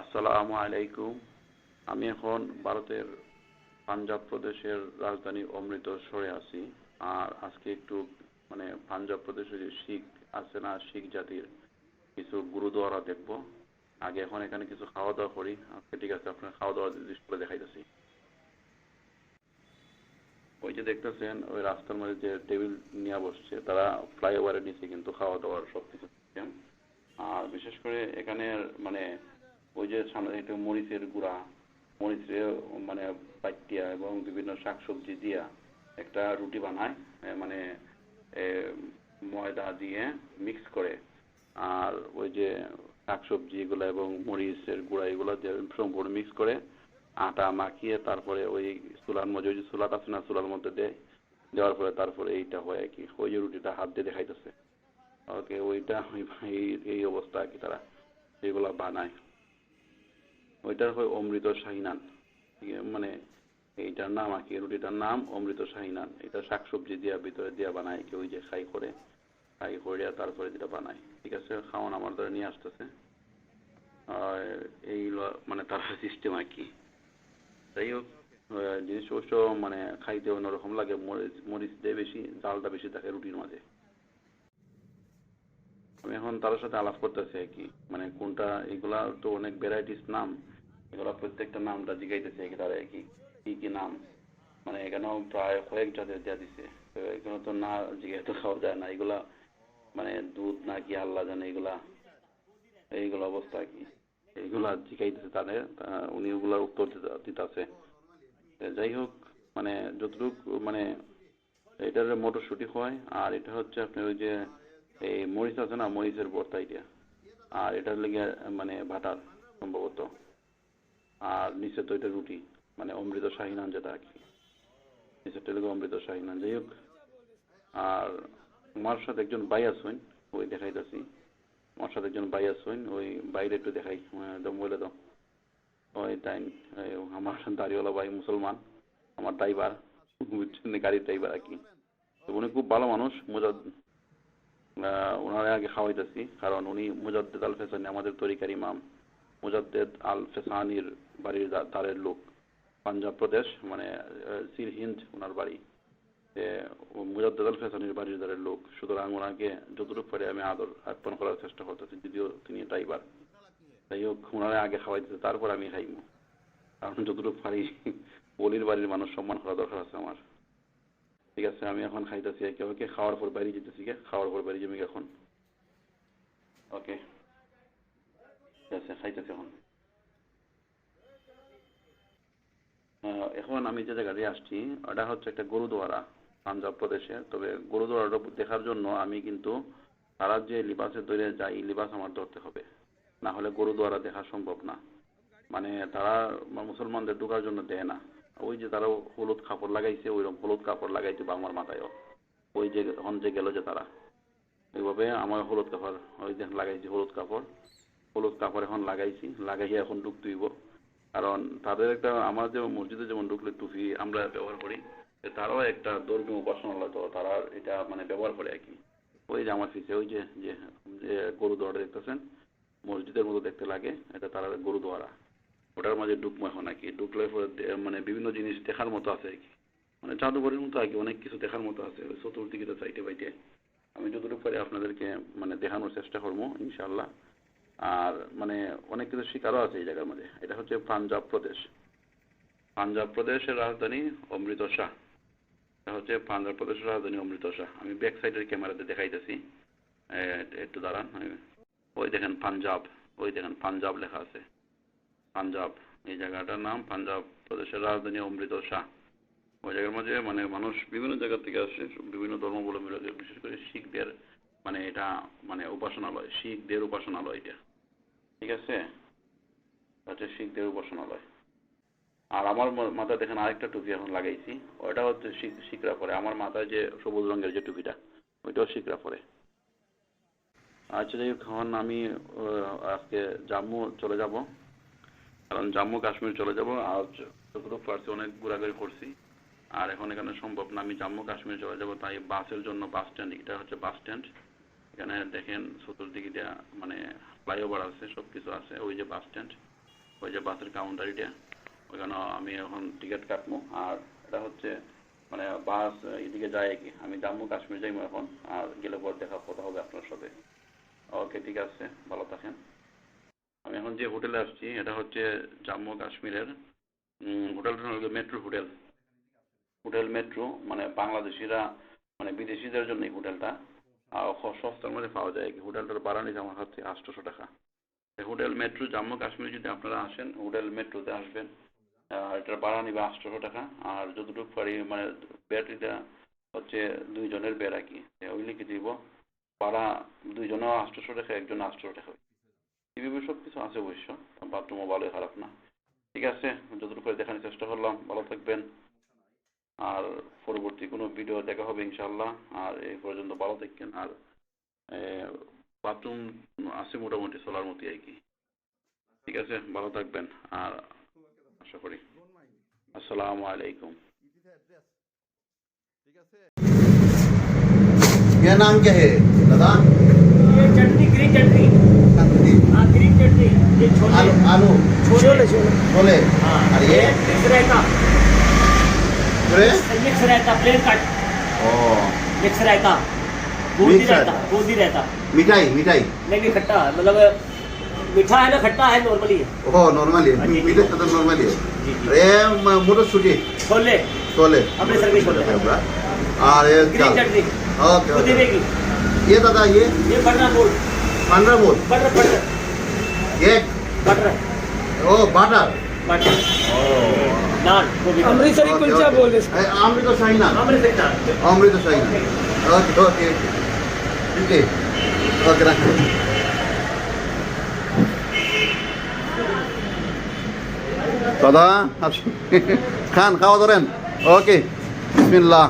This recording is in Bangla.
আসসালামু আলাইকুম। আমি এখন ভারতের পাঞ্জাব প্রদেশের রাজধানী অমৃতসরে আছি। আর আজকে একটু পাঞ্জাব প্রদেশে যে শিখ আছে না, শিখ জাতির কিছু গুরুদুয়ারা দেখব। আগে এখন এখানে কিছু খাওয়া দাওয়া করি। আজকে ঠিক আছে, আপনার খাওয়া দাওয়া জিনিস করে দেখাইতেছি। ওই যে দেখতেছেন ওই রাস্তার মধ্যে যে টেবিল নিয়ে বসছে, তারা ফ্লাইওভারের নিচে কিন্তু খাওয়া দাওয়ার সবকিছু সিস্টেম। আর বিশেষ করে এখানে মানে ওই যে সামনে একটা মরিচের গুঁড়া, মরিচের মানে পাইটিয়া এবং বিভিন্ন শাকসবজি দিয়া একটা রুটি বানায়। মানে এ, ময়দা দিয়ে মিক্স করে। আর ওই যে শাকসবজি এগুলো এবং মরিচের গুঁড়া এগুলো দিয়ে সম্পূর্ণ মিক্স করে আটা মাখিয়ে তারপরে ওই চুলার মধ্যে, ওই যে চুলাটা আছে না, চুলার মধ্যে দেয়। দেওয়ার পরে তারপরে এইটা হয় আর কি, ওই যে রুটিটা হাত দিয়ে দেখাইতেছে। ওকে, ওইটা এই এই অবস্থা আর কি, তারা এগুলা বানায়। ওইটার হয় অমৃত শাহী নান। মানে এইটার নাম আর কি, রুটিটার নাম অমৃত শাহী নান। এটা শাকসবজি দিয়া ভিতরে দিয়া বানায় কি, ওই যে খাই করে তারপরে যেটা বানায়। ঠিক আছে, খাওয়ান আমার ধরে নিয়ে আসতেছে। আর এইগুলো মানে তার সিস্টেম আর কি। যাই হোক, জিনিস অবশ্য মানে খাইতে অন্যরকম লাগে। মরিচ মরিচ দিয়ে বেশি, জালটা বেশি থাকে রুটির মাঝে। আমি এখন তার সাথে আলাপ করতেছি আর কি, মানে কোনটা, এগুলা তো অনেক ভ্যারাইটিস নাম। এগুলা প্রত্যেকটা নামটা জিগাইতেছে আর কি, তারা কি কি কি নাম। মানে এখানেও প্রায় কয়েক জাতের দেয়া দিছে। তো এখানে তো না জিজ্ঞেস তো খাওয়া যায় না এগুলা। মানে দুধ না কি আল্লাহ জানে এগুলা, এইগুলো অবস্থা আর কি। এইগুলা জিগাইতেছে তাদের, উনি ওগুলার উত্তর দিতেছে। যাই হোক, মানে যতটুকু মানে এটার মটরশুঁটি হয়। আর এটা হচ্ছে আপনার ওই যে এই মরিচ আছে না, মরিচের ভর্তা এটা। আর এটার লেগে মানে বাটার সম্ভবত। আর নিচে তো এটা রুটি, মানে অমৃত শাহী নান যেটা আর কি। নিচেরটা লেগে অমৃত শাহী নান। যাই হোক, আর আমার সাথে একজন ভাই আছেন, ওই দেখাইতেছি। আমার সাথে একজন ভাই আছেন, ওই বাইরে একটু দেখাই, একদম বলে দাও। ওই তাই, আমার দাড়িওয়ালা ভাই মুসলমান, আমার ড্রাইভার, বুঝছেন, গাড়ির ড্রাইভার আর কি। তো উনি খুব ভালো মানুষ। ওনারে আগে খাওয়াইতেছি, কারণ উনি মুজাদ্দেদ আল ফেসানি, আমাদের তরিকার ইমাম মুজাদ্দেদ আল ফেসানির বাড়ির দ্বারের লোক। পাঞ্জাব প্রদেশ, মানে সিরহিন্দ ওনার বাড়ি। মুজাদ্দেদ আল ফেসানির বাড়ির দ্বারের লোক, সুতরাং ওনাকে যতটুকু পারে আমি আদর আপ্যায়ন করার চেষ্টা করতেছি, যদিও তিনি ড্রাইভার। যাই হোক, ওনারে আগে খাওয়াইতেছে, তারপর আমি খাইব। কারণ যতটুকু পারি বলির বাড়ির মানুষ সম্মান করা দরকার আছে আমার। ঠিক আছে, আমি এখন খাইতেছি একে ওকে, খাওয়ার পর বাড়ি যেতেছি, খাওয়ার পর বাড়ি যাবি এখন। ওকে, ঠিক আছে, খাইতেছি এখন। এখন আমি যে জায়গায় আসছি, ওটা হচ্ছে একটা গুরুদুয়ারা, পাঞ্জাব প্রদেশে। তবে গুরুদুয়ারাটা দেখার জন্য আমি কিন্তু তারা যে লিবাসে ধরে যাই, এই লিবাস আমার ধরতে হবে, না হলে গুরুদুয়ারা দেখা সম্ভব না। মানে তারা মুসলমানদের ঢোকার জন্য দেয় না। ওই যে তারা হলুদ কাপড় লাগাইছে, ওইরকম হলুদ কাপড় লাগাইছে বা আমার মাথায়ও। ওই যে হন যে গেল যে তারা ওইভাবে আমার হলুদ কাপড়, ওই যে লাগাইছি হলুদ কাপড়। হলুদ কাপড় এখন লাগাইছি, লাগাইয়া এখন ঢুকতে হইব। কারণ তাদের একটা, আমার যে মসজিদে যেমন ঢুকলে টুপি আমরা ব্যবহার করি, তারাও একটা ধর্মীয় উপাসনালয়, তো তারা এটা মানে ব্যবহার করে আর কি। ওই যে আমার পিছে ওই যে যে যে গরুদুয়ারা দেখতেছেন, মসজিদের মতো দেখতে লাগে, এটা তারা গরুদুয়ারা। ওটার মাঝে ঢুকবো এখন আর কি। ঢুকলে পরে মানে বিভিন্ন জিনিস দেখার মতো আছে আর কি। মানে জাদুঘরের মতো আর কি, অনেক কিছু দেখার মতো আছে ওই চতুর্দিকে সাইডে বাইটে। আমি যতটুকু পারি আপনাদেরকে মানে দেখানোর চেষ্টা করবো ইনশাল্লাহ। আর মানে অনেক কিছু শিকারও আছে এই জায়গার মধ্যে। এটা হচ্ছে পাঞ্জাব প্রদেশ। পাঞ্জাব প্রদেশের রাজধানী অমৃতসর। এটা হচ্ছে পাঞ্জাব প্রদেশের রাজধানী অমৃতসর। আমি ব্যাক সাইডের ক্যামেরাতে দেখাইতেছি। একটু দাঁড়ান। ওই দেখেন পাঞ্জাব, ওই দেখেন পাঞ্জাব লেখা আছে, পাঞ্জাব। এই জায়গাটার নাম পাঞ্জাব প্রদেশের রাজধানী অমৃতসর। ওই জায়গার মধ্যে মানে মানুষ বিভিন্ন জায়গা থেকে আসে, বিভিন্ন ধর্মাবলম্বীরা, বিশেষ করে শিখদের। মানে এটা মানে উপাসনালয়, শিখদের উপাসনালয় এটা। ঠিক আছে, হচ্ছে শিখদের উপাসনালয়। আর আমার মাথায় দেখেন আরেকটা টুপি এখন লাগাইছি, ওটা হচ্ছে শিখরা পরে। আমার মাথায় যে সবুজ রঙের যে টুপিটা, ওইটাও শিখরা পরে। আচ্ছা, যাই হোক, এখন আমি আজকে জম্মু চলে যাব। কারণ জম্মু কাশ্মীর চলে যাব। আর যতটুকু পারছি অনেক ঘোরাঘুরি করছি। আর এখন এখানে সম্ভব না, আমি জম্মু কাশ্মীর চলে যাব। তাই বাসের জন্য বাস স্ট্যান্ড, এটা হচ্ছে বাস স্ট্যান্ড। এখানে দেখেন চতুর্দিকে মানে ফ্লাইওভার আছে, সব কিছু আছে। ওই যে বাস স্ট্যান্ড, ওই যে বাসের কাউন্টার এটা, ওইখানে আমি এখন টিকিট কাটবো। আর এটা হচ্ছে মানে বাস এদিকে যায় কি, আমি জম্মু কাশ্মীর যাইবো এখন, আর গেলে পর কথা হবে আপনার সাথে। ওকে, ঠিক আছে, ভালো থাকেন। আমি এখন যে হোটেলে আসছি এটা হচ্ছে জম্মু কাশ্মীরের হোটেলটা হলো মেট্রো হোটেল, হোটেল মেট্রো, মানে বাংলাদেশিরা মানে বিদেশিদের জন্য এই হোটেলটা। আর সস্তার মধ্যে পাওয়া যায়। হোটেলটার ভাড়া নিচ্ছে আমার কাছে 800 টাকা। হোটেল মেট্রো জম্মু কাশ্মীরে যদি আপনারা আসেন হোটেল মেট্রোতে আসবেন, এটার ভাড়া নিবে 800 টাকা। আর যতটুকু পারি মানে বেড এটা হচ্ছে 2 জনের বেড আর কি, ওই লিখে দিব ভাড়া। 2 জনেও 800 টাকা, একজন 800 টাকা। টিভি সব কিছু আছে অবশ্য, বাথরুমও ভালোই, খারাপ না। ঠিক আছে, যতটুকু করে দেখানোর চেষ্টা করলাম। ভালো থাকবেন, আর পরবর্তী কোনো ভিডিও দেখা হবে ইনশাল্লাহ। আর এই পর্যন্ত ভালো থাকেন। আর বাথরুম আছে মোটামুটি চলার মতোই আর কি। ঠিক আছে, ভালো থাকবেন, আর আশা করি। আসসালামু আলাইকুম। यह नाम क्या है दादा? ये चटनी, ग्रीन चटनी। चटनी। हाँ, ग्रीन चटनी। ये छोले। आलू आलू छोले छोले। हाँ, और ये मिक्स रायता। पूरे मिक्स रायता, प्लेन कट। ओ मिक्स रायता, बूंदी मिक्स रायता, रायता। बूंदी रायता। मिठाई मिठाई नहीं खट्टा है, मतलब मीठा है ना, खट्टा है, नॉर्मली है। ओ नॉर्मली हाँ जी, मीठा तो नॉर्मली है। जी, जी। ये मोटर सूटी छोले, छोले अपने सर के छोले। और ये ग्रीन चटनी, ओके पुदीने की। ये दादा ये बटर बोल, 15 बोल बटर बटर एक बटर ओ बटर बटर नान, वो भी अमृतसरी कुलचा बोल दे इसको। अमृत शाही ना अमृतसरी नान। अमृत शाही ना ओके ओके ठीक है ओके रख দাদা খান খাওয়া ধরেন ওকে বিসমিল্লাহ